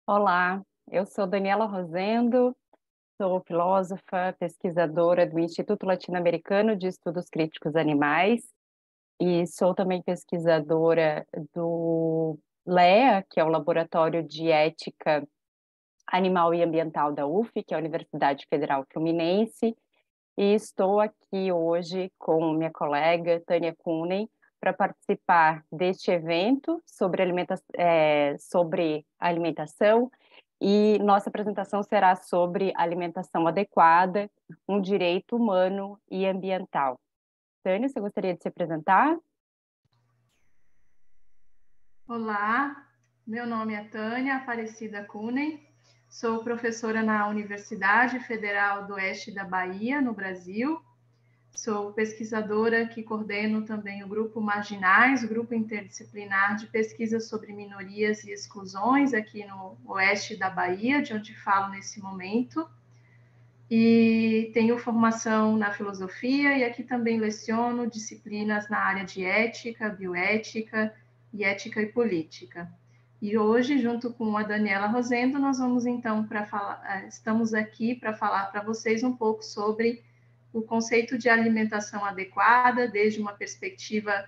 Olá, eu sou Daniela Rosendo, sou filósofa, pesquisadora do Instituto Latino-Americano de Estudos Críticos Animais e sou também pesquisadora do LEA, que é o Laboratório de Ética Animal e Ambiental da UF, que é a Universidade Federal Fluminense, e estou aqui hoje com minha colega Tânia Kuhnen para participar deste evento sobre alimentação, e nossa apresentação será sobre alimentação adequada, um direito humano e ambiental. Tânia, você gostaria de se apresentar? Olá, meu nome é Tânia Aparecida Kuhnen, sou professora na Universidade Federal do Oeste da Bahia, no Brasil. Sou pesquisadora que coordeno também o Grupo Marginais, o Grupo Interdisciplinar de Pesquisa sobre Minorias e Exclusões, aqui no Oeste da Bahia, de onde falo nesse momento. E tenho formação na filosofia e aqui também leciono disciplinas na área de ética, bioética e ética e política. E hoje, junto com a Daniela Rosendo, nós vamos então estamos aqui para falar para vocês um pouco sobre o conceito de alimentação adequada, desde uma perspectiva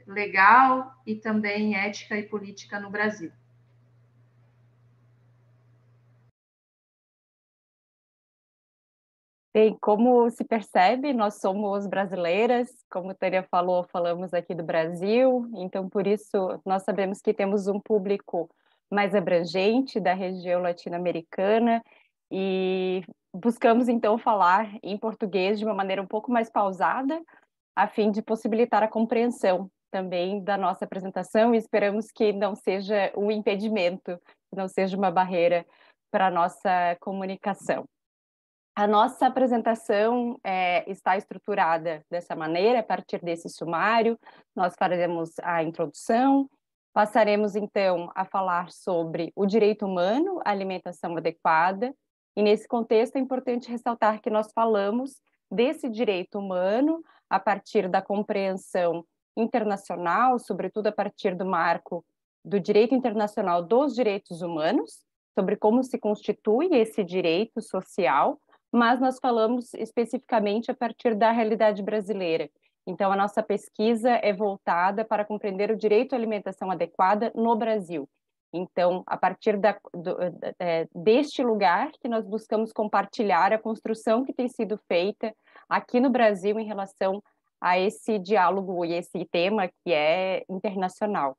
legal e também ética e política no Brasil. Bem, como se percebe, nós somos brasileiras, como a Tânia falou, falamos aqui do Brasil, então por isso nós sabemos que temos um público mais abrangente da região latino-americana e buscamos então falar em português de uma maneira um pouco mais pausada, a fim de possibilitar a compreensão também da nossa apresentação, e esperamos que não seja um impedimento, que não seja uma barreira para a nossa comunicação. A nossa apresentação está estruturada dessa maneira, a partir desse sumário. Nós faremos a introdução, passaremos então a falar sobre o direito humano à alimentação adequada, e nesse contexto é importante ressaltar que nós falamos desse direito humano a partir da compreensão internacional, sobretudo a partir do marco do direito internacional dos direitos humanos, sobre como se constitui esse direito social, mas nós falamos especificamente a partir da realidade brasileira. Então, a nossa pesquisa é voltada para compreender o direito à alimentação adequada no Brasil. Então, a partir deste lugar que nós buscamos compartilhar a construção que tem sido feita aqui no Brasil em relação a esse diálogo e esse tema que é internacional.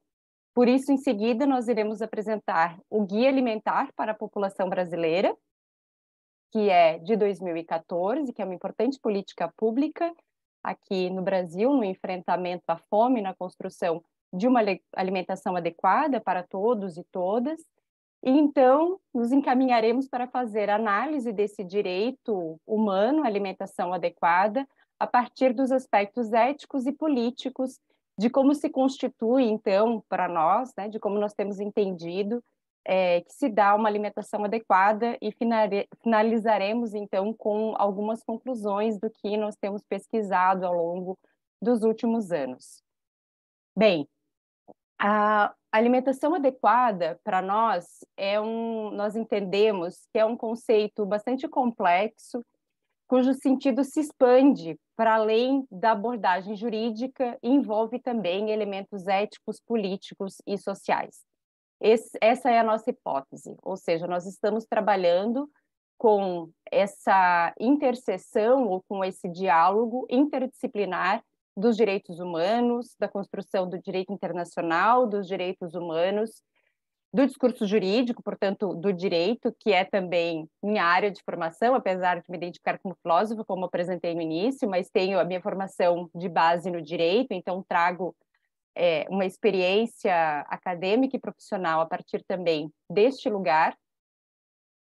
Por isso, em seguida, nós iremos apresentar o Guia Alimentar para a População Brasileira, que é de 2014, que é uma importante política pública aqui no Brasil, no enfrentamento à fome, na construção de uma alimentação adequada para todos e todas. E então, nos encaminharemos para fazer análise desse direito humano à alimentação adequada a partir dos aspectos éticos e políticos de como se constitui, então, para nós, né, de como nós temos entendido que se dá uma alimentação adequada, e finalizaremos, então, com algumas conclusões do que nós temos pesquisado ao longo dos últimos anos. Bem, a alimentação adequada, para nós, nós entendemos que é um conceito bastante complexo, cujo sentido se expande para além da abordagem jurídica e envolve também elementos éticos, políticos e sociais. Essa é a nossa hipótese, ou seja, nós estamos trabalhando com essa interseção ou com esse diálogo interdisciplinar dos direitos humanos, da construção do direito internacional, dos direitos humanos, do discurso jurídico, portanto, do direito, que é também minha área de formação, apesar de me identificar como filósofa, como apresentei no início, mas tenho a minha formação de base no direito, então trago uma experiência acadêmica e profissional a partir também deste lugar,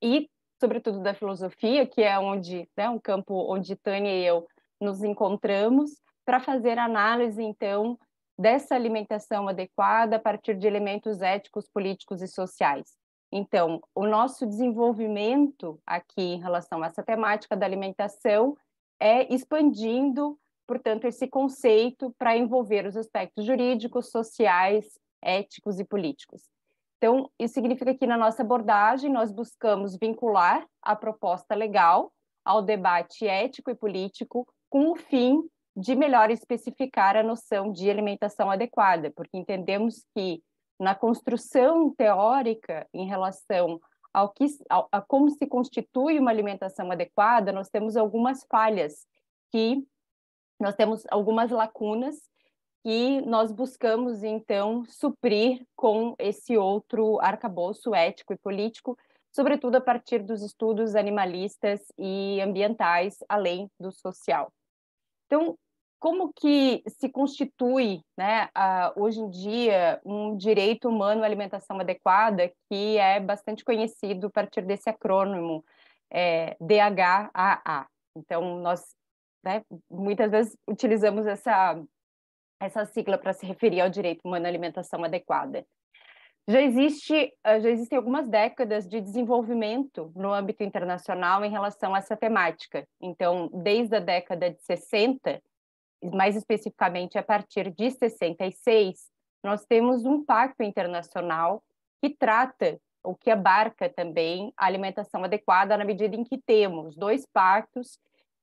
e, sobretudo, da filosofia, que é onde, né, um campo onde Tânia e eu nos encontramos, para fazer análise, então, dessa alimentação adequada a partir de elementos éticos, políticos e sociais. Então, o nosso desenvolvimento aqui em relação a essa temática da alimentação é expandindo, portanto, esse conceito para envolver os aspectos jurídicos, sociais, éticos e políticos. Então, isso significa que na nossa abordagem nós buscamos vincular a proposta legal ao debate ético e político com o fim de melhor especificar a noção de alimentação adequada, porque entendemos que na construção teórica em relação a como se constitui uma alimentação adequada, nós temos algumas falhas, nós temos algumas lacunas que nós buscamos, então, suprir com esse outro arcabouço ético e político, sobretudo a partir dos estudos animalistas e ambientais, além do social. Então, como que se constitui, né, hoje em dia, um direito humano à alimentação adequada, que é bastante conhecido a partir desse acrônimo DHAA. Então, nós, né, muitas vezes utilizamos essa sigla para se referir ao direito humano à alimentação adequada. Já existem algumas décadas de desenvolvimento no âmbito internacional em relação a essa temática. Então, desde a década de 60, mais especificamente a partir de 66, nós temos um pacto internacional que trata, ou que abarca também, a alimentação adequada, na medida em que temos dois pactos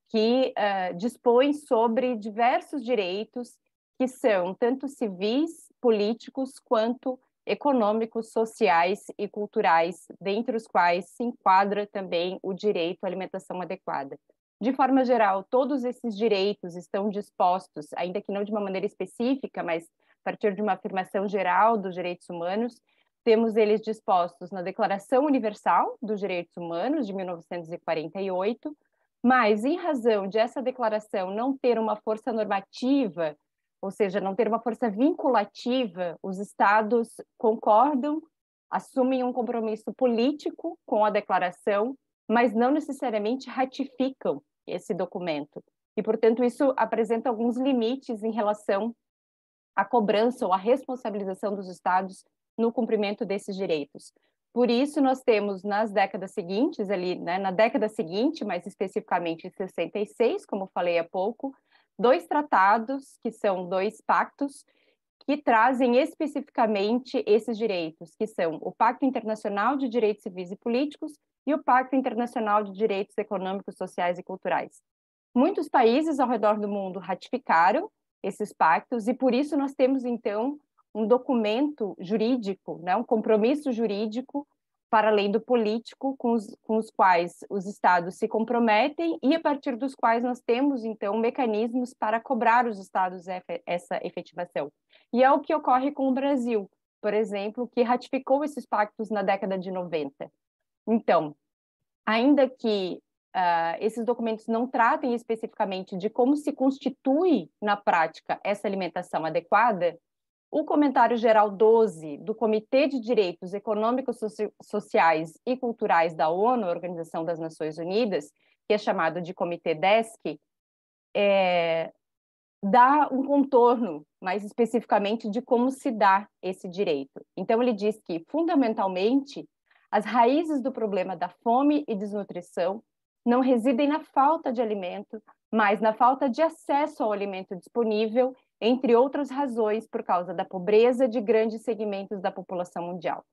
que dispõem sobre diversos direitos que são tanto civis, políticos, quanto econômicos, sociais e culturais, dentre os quais se enquadra também o direito à alimentação adequada. De forma geral, todos esses direitos estão dispostos, ainda que não de uma maneira específica, mas a partir de uma afirmação geral dos direitos humanos, temos eles dispostos na Declaração Universal dos Direitos Humanos, de 1948, mas, em razão de essa declaração não ter uma força normativa, ou seja, não ter uma força vinculativa, os Estados concordam, assumem um compromisso político com a declaração, mas não necessariamente ratificam esse documento. E, portanto, isso apresenta alguns limites em relação à cobrança ou à responsabilização dos Estados no cumprimento desses direitos. Por isso, nós temos nas décadas seguintes, ali, né, na década seguinte, mais especificamente em 66, como falei há pouco, dois tratados, que são dois pactos, que trazem especificamente esses direitos, que são o Pacto Internacional de Direitos Civis e Políticos e o Pacto Internacional de Direitos Econômicos, Sociais e Culturais. Muitos países ao redor do mundo ratificaram esses pactos e por isso nós temos, então, um documento jurídico, né, um compromisso jurídico para além do político, com os quais os Estados se comprometem e a partir dos quais nós temos, então, mecanismos para cobrar os Estados essa efetivação. E é o que ocorre com o Brasil, por exemplo, que ratificou esses pactos na década de 90. Então, ainda que esses documentos não tratem especificamente de como se constitui na prática essa alimentação adequada, o comentário geral 12 do Comitê de Direitos Econômicos, Sociais e Culturais da ONU, Organização das Nações Unidas, que é chamado de Comitê DESC, dá um contorno, mais especificamente, de como se dá esse direito. Então, ele diz que, fundamentalmente, as raízes do problema da fome e desnutrição não residem na falta de alimento, mas na falta de acesso ao alimento disponível, entre outras razões, por causa da pobreza de grandes segmentos da população mundial.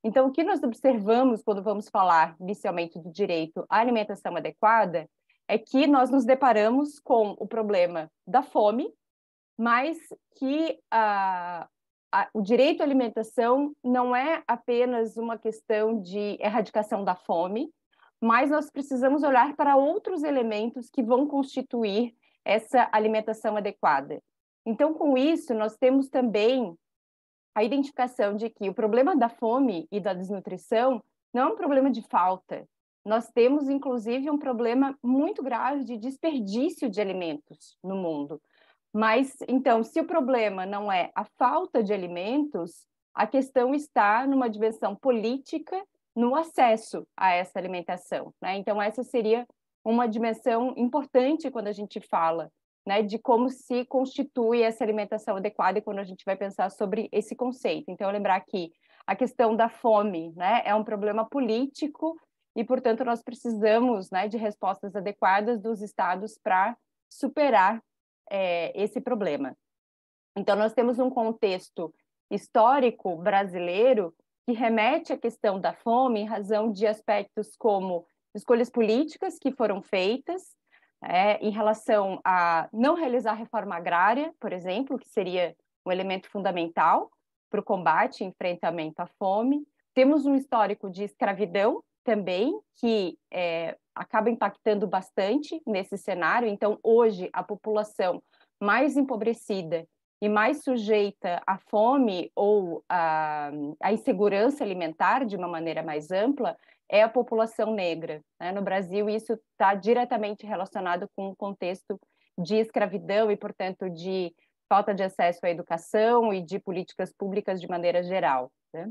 Então, o que nós observamos quando vamos falar inicialmente do direito à alimentação adequada é que nós nos deparamos com o problema da fome, mas que o direito à alimentação não é apenas uma questão de erradicação da fome, mas nós precisamos olhar para outros elementos que vão constituir essa alimentação adequada. Então, com isso, nós temos também a identificação de que o problema da fome e da desnutrição não é um problema de falta. Nós temos, inclusive, um problema muito grave de desperdício de alimentos no mundo. Mas, então, se o problema não é a falta de alimentos, a questão está numa dimensão política, no acesso a essa alimentação, né? Então, essa seria uma dimensão importante quando a gente fala, né, de como se constitui essa alimentação adequada e quando a gente vai pensar sobre esse conceito. Então, lembrar que a questão da fome, né, é um problema político e, portanto, nós precisamos, né, de respostas adequadas dos estados para superar esse problema. Então, nós temos um contexto histórico brasileiro que remete à questão da fome em razão de aspectos como escolhas políticas que foram feitas, em relação a não realizar reforma agrária, por exemplo, que seria um elemento fundamental para o combate e enfrentamento à fome. Temos um histórico de escravidão também, que acaba impactando bastante nesse cenário. Então, hoje, a população mais empobrecida e mais sujeita à fome ou à insegurança alimentar, de uma maneira mais ampla, é a população negra, né? No Brasil, isso está diretamente relacionado com o contexto de escravidão e, portanto, de falta de acesso à educação e de políticas públicas de maneira geral, né?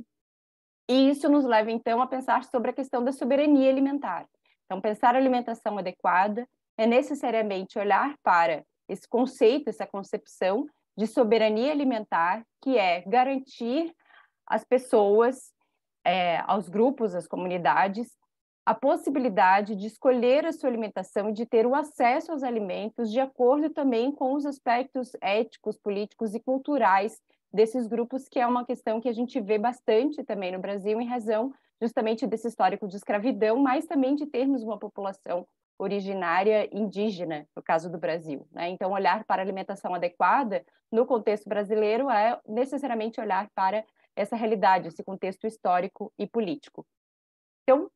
E isso nos leva, então, a pensar sobre a questão da soberania alimentar. Então, pensar a alimentação adequada é necessariamente olhar para esse conceito, essa concepção de soberania alimentar, que é garantir às pessoas, aos grupos, às comunidades, a possibilidade de escolher a sua alimentação e de ter o acesso aos alimentos de acordo também com os aspectos éticos, políticos e culturais desses grupos, que é uma questão que a gente vê bastante também no Brasil, em razão justamente desse histórico de escravidão, mas também de termos uma população originária indígena, no caso do Brasil, né? Então, olhar para a alimentação adequada no contexto brasileiro é necessariamente olhar para essa realidade, esse contexto histórico e político. Então,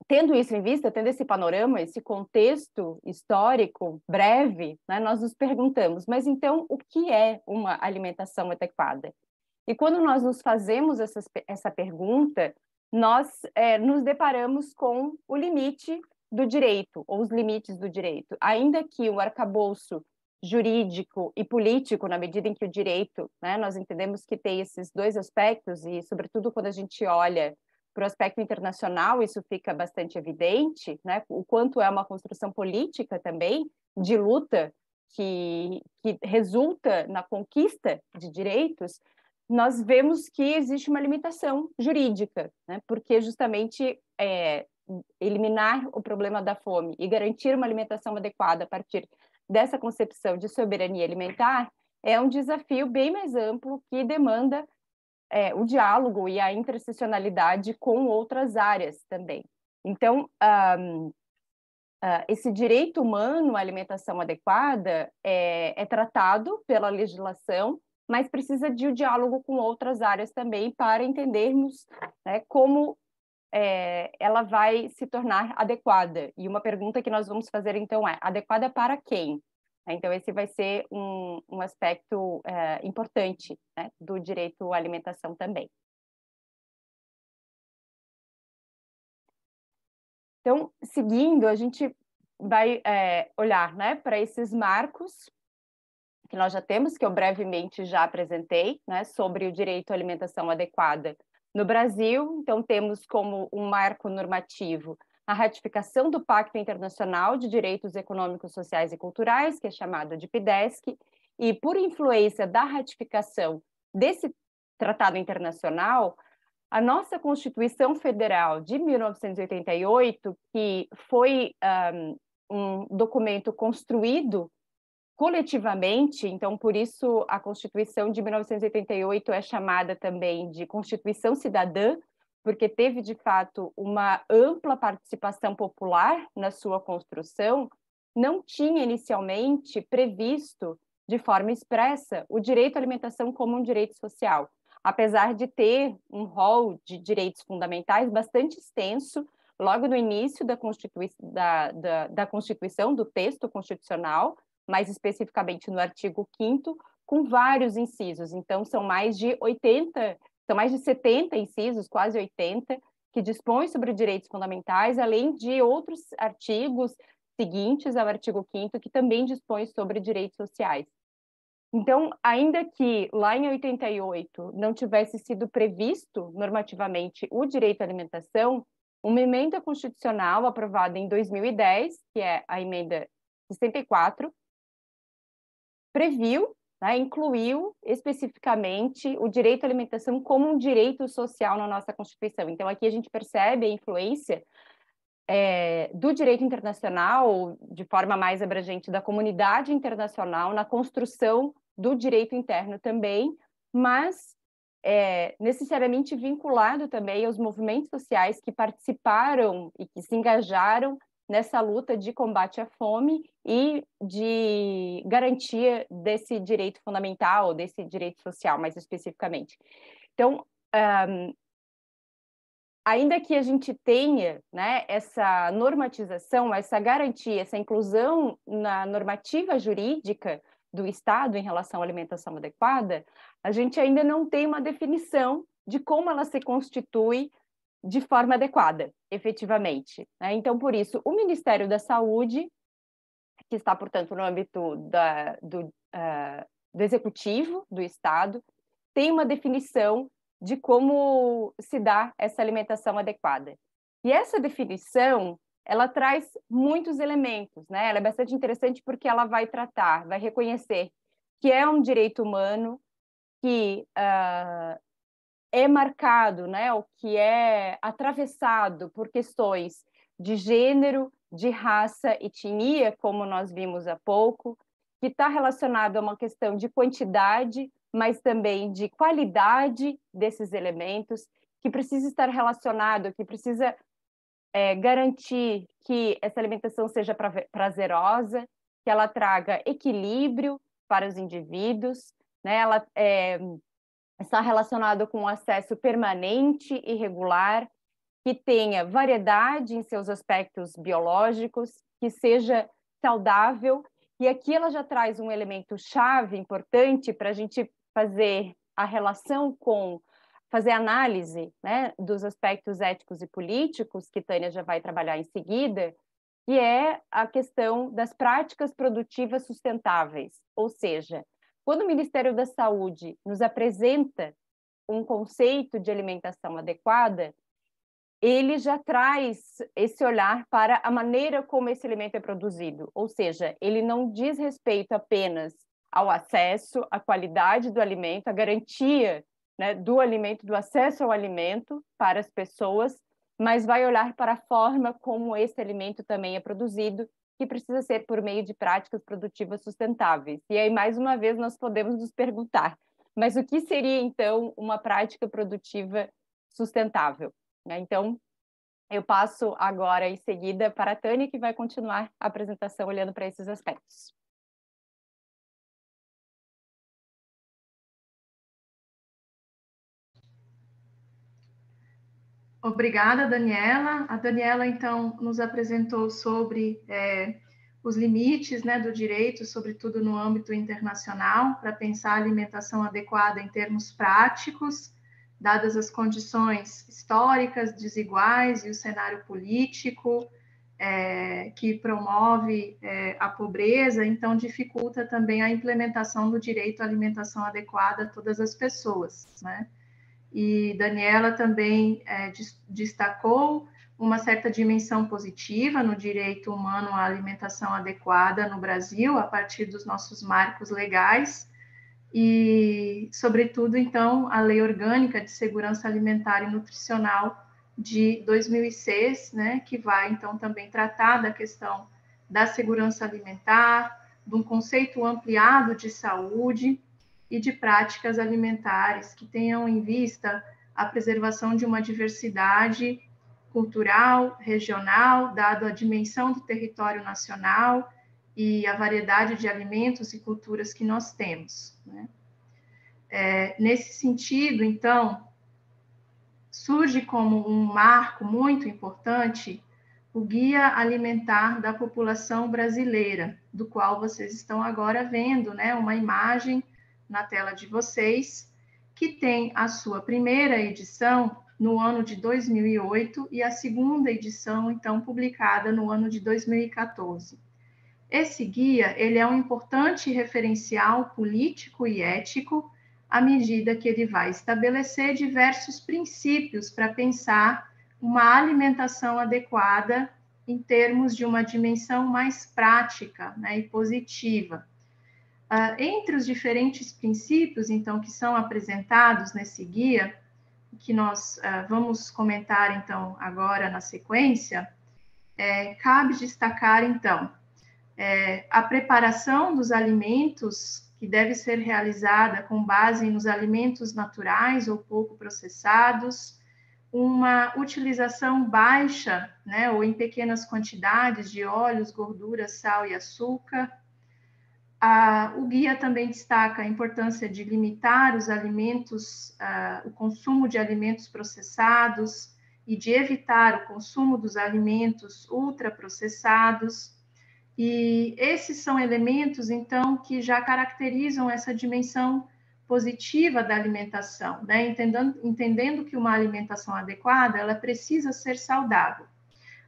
tendo isso em vista, tendo esse panorama, esse contexto histórico breve, né, nós nos perguntamos, mas então o que é uma alimentação adequada? E quando nós nos fazemos essa pergunta, nós nos deparamos com o limite do direito, ou os limites do direito. Ainda que o arcabouço jurídico e político, na medida em que o direito, né, nós entendemos que tem esses dois aspectos, e sobretudo quando a gente olha para o aspecto internacional, isso fica bastante evidente, né, o quanto é uma construção política também, de luta, que resulta na conquista de direitos. Nós vemos que existe uma limitação jurídica, né, porque justamente eliminar o problema da fome e garantir uma alimentação adequada a partir dessa concepção de soberania alimentar é um desafio bem mais amplo que demanda o diálogo e a interseccionalidade com outras áreas também. Então, esse direito humano à alimentação adequada é tratado pela legislação, mas precisa de um diálogo com outras áreas também para entendermos, né, como ela vai se tornar adequada. E uma pergunta que nós vamos fazer, então, é: adequada para quem? Então, esse vai ser um aspecto importante, né, do direito à alimentação também. Então, seguindo, a gente vai olhar, né, para esses marcos que nós já temos, que eu brevemente já apresentei, né, sobre o direito à alimentação adequada no Brasil. Então, temos como um marco normativo a ratificação do Pacto Internacional de Direitos Econômicos, Sociais e Culturais, que é chamado de PIDESC, e por influência da ratificação desse tratado internacional, a nossa Constituição Federal de 1988, que foi um documento construído coletivamente, então por isso a Constituição de 1988 é chamada também de Constituição Cidadã, porque teve de fato uma ampla participação popular na sua construção, não tinha inicialmente previsto de forma expressa o direito à alimentação como um direito social, apesar de ter um rol de direitos fundamentais bastante extenso logo no início da Constituição, do texto constitucional, mais especificamente no artigo 5º, com vários incisos. Então, são mais de 70 incisos, quase 80, que dispõem sobre direitos fundamentais, além de outros artigos seguintes ao artigo 5º, que também dispõem sobre direitos sociais. Então, ainda que lá em 88 não tivesse sido previsto normativamente o direito à alimentação, uma emenda constitucional aprovada em 2010, que é a emenda 64, previu, né, incluiu especificamente o direito à alimentação como um direito social na nossa Constituição. Então, aqui a gente percebe a influência do direito internacional, de forma mais abrangente, da comunidade internacional na construção do direito interno também, mas necessariamente vinculado também aos movimentos sociais que participaram e que se engajaram nessa luta de combate à fome e de garantia desse direito fundamental, desse direito social, mais especificamente. Então, ainda que a gente tenha, né, essa normatização, essa garantia, essa inclusão na normativa jurídica do Estado em relação à alimentação adequada, a gente ainda não tem uma definição de como ela se constitui de forma adequada, efetivamente, né? Então, por isso, o Ministério da Saúde, que está, portanto, no âmbito do Executivo do Estado, tem uma definição de como se dá essa alimentação adequada. E essa definição, ela traz muitos elementos, né? Ela é bastante interessante porque ela vai tratar, vai reconhecer que é um direito humano, que é marcado, né, ou que é atravessado por questões de gênero, de raça, etnia, como nós vimos há pouco, que está relacionado a uma questão de quantidade, mas também de qualidade desses elementos, que precisa estar relacionado, que precisa garantir que essa alimentação seja prazerosa, que ela traga equilíbrio para os indivíduos, né? Ela está relacionado com acesso permanente e regular, que tenha variedade em seus aspectos biológicos, que seja saudável. E aqui ela já traz um elemento chave importante para a gente fazer a relação com, fazer análise, né, dos aspectos éticos e políticos, que Tânia já vai trabalhar em seguida, que é a questão das práticas produtivas sustentáveis. Ou seja, quando o Ministério da Saúde nos apresenta um conceito de alimentação adequada, ele já traz esse olhar para a maneira como esse alimento é produzido, ou seja, ele não diz respeito apenas ao acesso, à qualidade do alimento, à garantia, né, do alimento, do acesso ao alimento para as pessoas, mas vai olhar para a forma como esse alimento também é produzido, que precisa ser por meio de práticas produtivas sustentáveis. E aí, mais uma vez, nós podemos nos perguntar, mas o que seria, então, uma prática produtiva sustentável? Então, eu passo agora em seguida para a Tânia, que vai continuar a apresentação olhando para esses aspectos. Obrigada, Daniela. A Daniela, então, nos apresentou sobre os limites, né, do direito, sobretudo no âmbito internacional, para pensar a alimentação adequada em termos práticos, dadas as condições históricas desiguais e o cenário político que promove a pobreza, então dificulta também a implementação do direito à alimentação adequada a todas as pessoas, né? E Daniela também destacou uma certa dimensão positiva no direito humano à alimentação adequada no Brasil, a partir dos nossos marcos legais, e, sobretudo, então, a Lei Orgânica de Segurança Alimentar e Nutricional de 2006, né, que vai, então, também tratar da questão da segurança alimentar, de um conceito ampliado de saúde e de práticas alimentares que tenham em vista a preservação de uma diversidade cultural, regional, dado a dimensão do território nacional e a variedade de alimentos e culturas que nós temos, né? Nesse sentido, então, surge como um marco muito importante o Guia Alimentar da População Brasileira, do qual vocês estão agora vendo, né, uma imagem na tela de vocês, que tem a sua primeira edição no ano de 2008 e a segunda edição, então, publicada no ano de 2014. Esse guia, ele é um importante referencial político e ético à medida que ele vai estabelecer diversos princípios para pensar uma alimentação adequada em termos de uma dimensão mais prática, né, e positiva. Entre os diferentes princípios, então, que são apresentados nesse guia, que nós vamos comentar, então, agora na sequência, cabe destacar, então, a preparação dos alimentos que deve ser realizada com base nos alimentos naturais ou pouco processados, uma utilização baixa, né, ou em pequenas quantidades de óleos, gorduras, sal e açúcar. O guia também destaca a importância de limitar os alimentos, o consumo de alimentos processados e de evitar o consumo dos alimentos ultraprocessados. E esses são elementos, então, que já caracterizam essa dimensão positiva da alimentação, né? Entendendo que uma alimentação adequada, ela precisa ser saudável.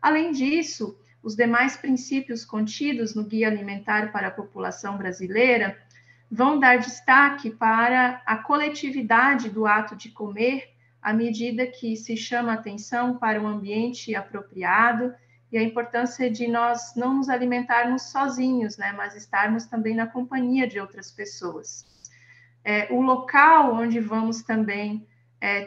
Além disso, os demais princípios contidos no Guia Alimentar para a População Brasileira vão dar destaque para a coletividade do ato de comer, à medida que se chama atenção para um ambiente apropriado e a importância de nós não nos alimentarmos sozinhos, né, mas estarmos também na companhia de outras pessoas. O local onde vamos também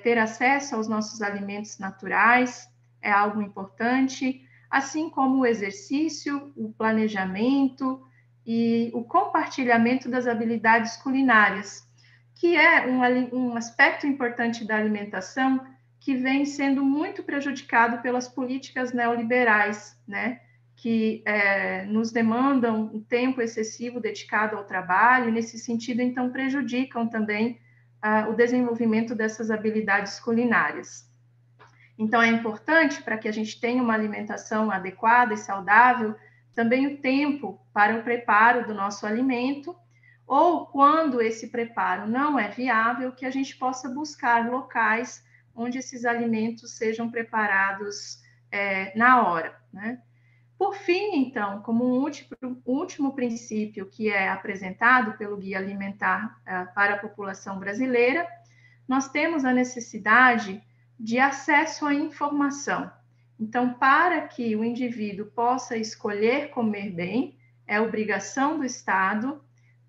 ter acesso aos nossos alimentos naturais é algo importante, assim como o exercício, o planejamento e o compartilhamento das habilidades culinárias, que é um aspecto importante da alimentação que vem sendo muito prejudicado pelas políticas neoliberais, né? Que nos demandam um tempo excessivo dedicado ao trabalho, e nesse sentido, então, prejudicam também o desenvolvimento dessas habilidades culinárias. Então, é importante, para que a gente tenha uma alimentação adequada e saudável, também o tempo para o preparo do nosso alimento, ou quando esse preparo não é viável, que a gente possa buscar locais onde esses alimentos sejam preparados na hora, né? Por fim, então, como um último princípio que é apresentado pelo Guia Alimentar para a População Brasileira, nós temos a necessidade de acesso à informação. Então, para que o indivíduo possa escolher comer bem, é obrigação do Estado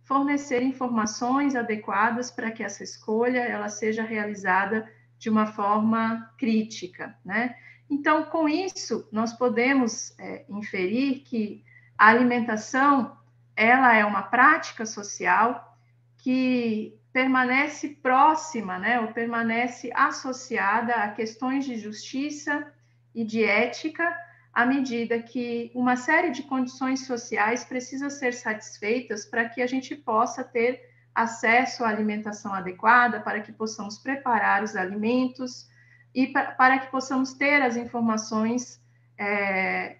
fornecer informações adequadas para que essa escolha ela seja realizada de uma forma crítica, né? Então, com isso, nós podemos inferir que a alimentação ela é uma prática social que permanece próxima, né, ou permanece associada a questões de justiça e de ética, à medida que uma série de condições sociais precisa ser satisfeitas para que a gente possa ter acesso à alimentação adequada, para que possamos preparar os alimentos e para que possamos ter as informações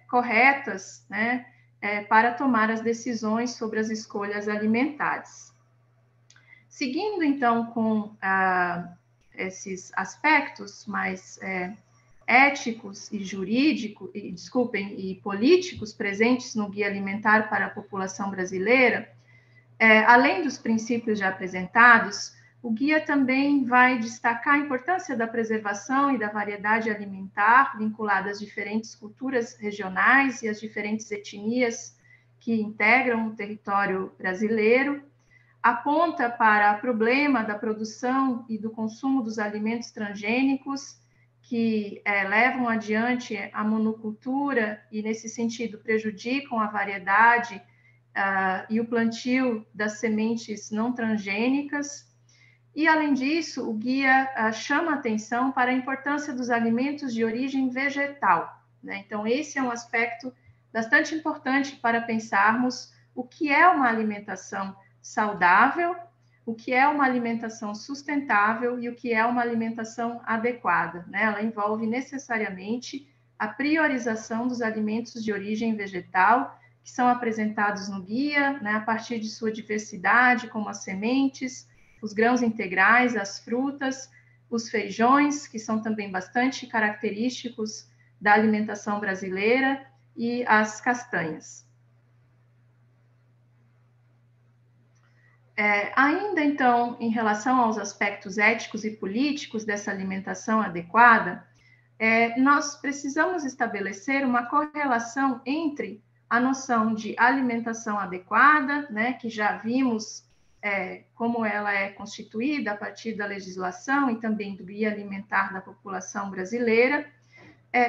corretas, né, para tomar as decisões sobre as escolhas alimentares. Seguindo, então, com esses aspectos mais éticos e jurídicos, e políticos presentes no Guia Alimentar para a População Brasileira, além dos princípios já apresentados, o guia também vai destacar a importância da preservação e da variedade alimentar vinculada às diferentes culturas regionais e às diferentes etnias que integram o território brasileiro, aponta para o problema da produção e do consumo dos alimentos transgênicos, que levam adiante a monocultura e, nesse sentido, prejudicam a variedade e o plantio das sementes não transgênicas. E, além disso, o guia chama atenção para a importância dos alimentos de origem vegetal, né? Então, esse é um aspecto bastante importante para pensarmos o que é uma alimentação saudável, o que é uma alimentação sustentável e o que é uma alimentação adequada, né? Ela envolve necessariamente a priorização dos alimentos de origem vegetal, que são apresentados no guia, né, a partir de sua diversidade, como as sementes, os grãos integrais, as frutas, os feijões, que são também bastante característicos da alimentação brasileira, e as castanhas. Ainda, então, em relação aos aspectos éticos e políticos dessa alimentação adequada, nós precisamos estabelecer uma correlação entre a noção de alimentação adequada, né, que já vimos como ela é constituída a partir da legislação e também do Guia Alimentar da População Brasileira,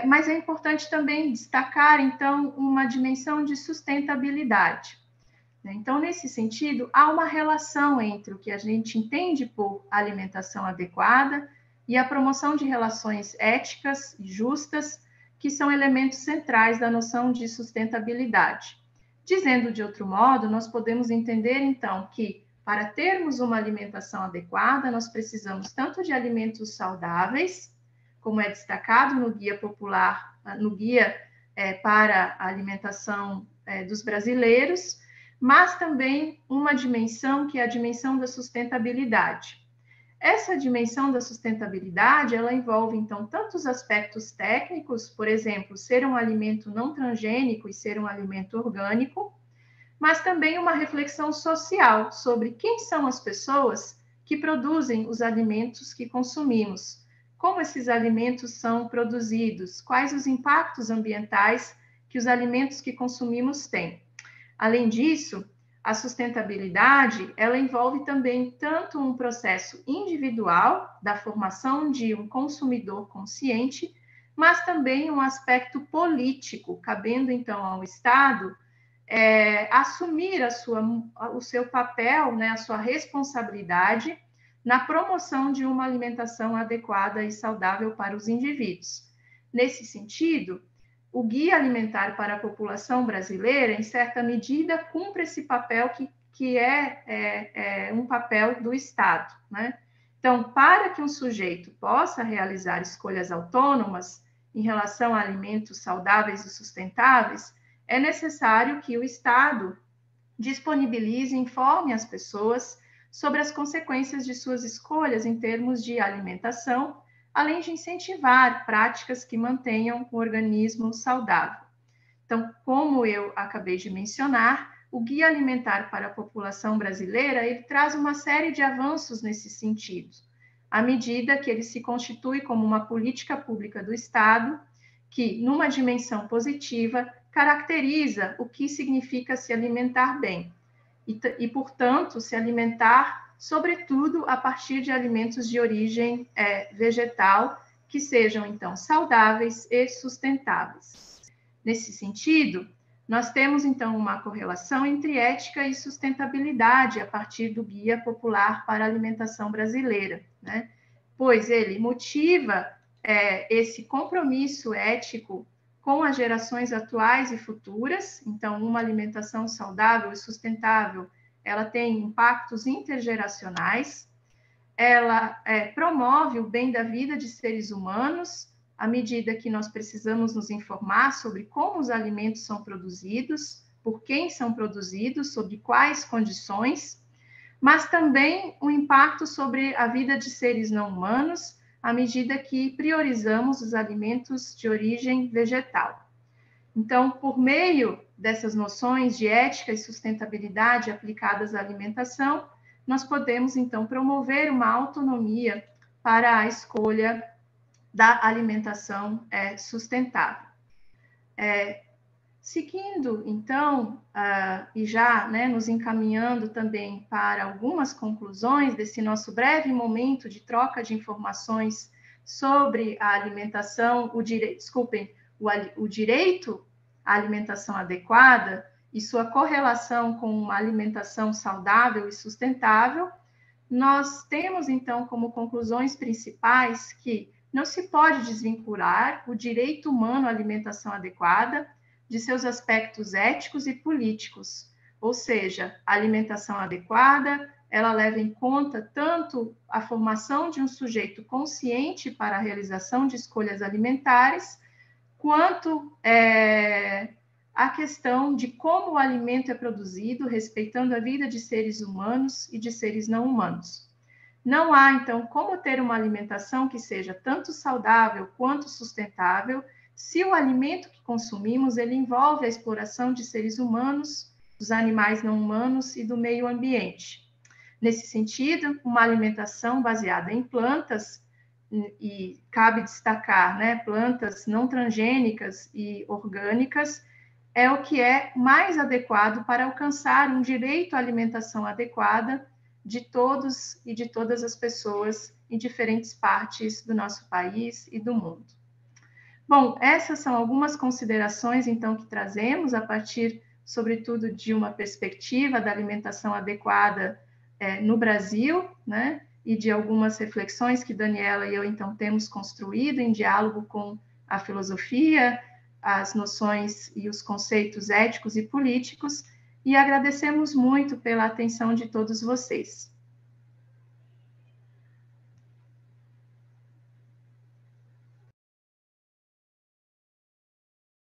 mas é importante também destacar, então, uma dimensão de sustentabilidade. né? Então, nesse sentido, há uma relação entre o que a gente entende por alimentação adequada e a promoção de relações éticas e justas, que são elementos centrais da noção de sustentabilidade. Dizendo de outro modo, nós podemos entender, então, que para termos uma alimentação adequada, nós precisamos tanto de alimentos saudáveis, como é destacado no guia popular, no guia para a alimentação dos brasileiros, mas também uma dimensão que é a dimensão da sustentabilidade. Essa dimensão da sustentabilidade, ela envolve, então, tanto os aspectos técnicos, por exemplo, ser um alimento não transgênico e ser um alimento orgânico, mas também uma reflexão social sobre quem são as pessoas que produzem os alimentos que consumimos, como esses alimentos são produzidos, quais os impactos ambientais que os alimentos que consumimos têm. Além disso, a sustentabilidade, ela envolve também tanto um processo individual da formação de um consumidor consciente, mas também um aspecto político, cabendo então ao Estado assumir o seu papel, né, a sua responsabilidade na promoção de uma alimentação adequada e saudável para os indivíduos. Nesse sentido, o Guia Alimentar para a População Brasileira, em certa medida, cumpre esse papel que é um papel do Estado, né? Então, para que um sujeito possa realizar escolhas autônomas em relação a alimentos saudáveis e sustentáveis, é necessário que o Estado disponibilize e informe as pessoas sobre as consequências de suas escolhas em termos de alimentação, além de incentivar práticas que mantenham o organismo saudável. Então, como eu acabei de mencionar, o Guia Alimentar para a População Brasileira, ele traz uma série de avanços nesse sentido, à medida que ele se constitui como uma política pública do Estado, que, numa dimensão positiva, caracteriza o que significa se alimentar bem e portanto, se alimentar, sobretudo, a partir de alimentos de origem vegetal, que sejam, então, saudáveis e sustentáveis. Nesse sentido, nós temos, então, uma correlação entre ética e sustentabilidade a partir do Guia Popular para a Alimentação Brasileira, né? Pois ele motiva esse compromisso ético com as gerações atuais e futuras. Então, uma alimentação saudável e sustentável, ela tem impactos intergeracionais, ela promove o bem da vida de seres humanos, à medida que nós precisamos nos informar sobre como os alimentos são produzidos, por quem são produzidos, sobre quais condições, mas também o impacto sobre a vida de seres não humanos, à medida que priorizamos os alimentos de origem vegetal. Então, por meio dessas noções de ética e sustentabilidade aplicadas à alimentação, nós podemos, então, promover uma autonomia para a escolha da alimentação sustentável. Seguindo, então, e já nos encaminhando também para algumas conclusões desse nosso breve momento de troca de informações sobre a alimentação, o direito à alimentação adequada e sua correlação com uma alimentação saudável e sustentável, nós temos, então, como conclusões principais que não se pode desvincular o direito humano à alimentação adequada de seus aspectos éticos e políticos, ou seja, a alimentação adequada, ela leva em conta tanto a formação de um sujeito consciente para a realização de escolhas alimentares, quanto a questão de como o alimento é produzido, respeitando a vida de seres humanos e de seres não humanos. Não há, então, como ter uma alimentação que seja tanto saudável quanto sustentável, se o alimento que consumimos, ele envolve a exploração de seres humanos, dos animais não humanos e do meio ambiente. Nesse sentido, uma alimentação baseada em plantas, e cabe destacar, plantas não transgênicas e orgânicas, é o que é mais adequado para alcançar um direito à alimentação adequada de todos e de todas as pessoas em diferentes partes do nosso país e do mundo. Bom, essas são algumas considerações, então, que trazemos a partir sobretudo de uma perspectiva da alimentação adequada no Brasil, né? E de algumas reflexões que Daniela e eu, então, temos construído em diálogo com a filosofia, as noções e os conceitos éticos e políticos, e agradecemos muito pela atenção de todos vocês.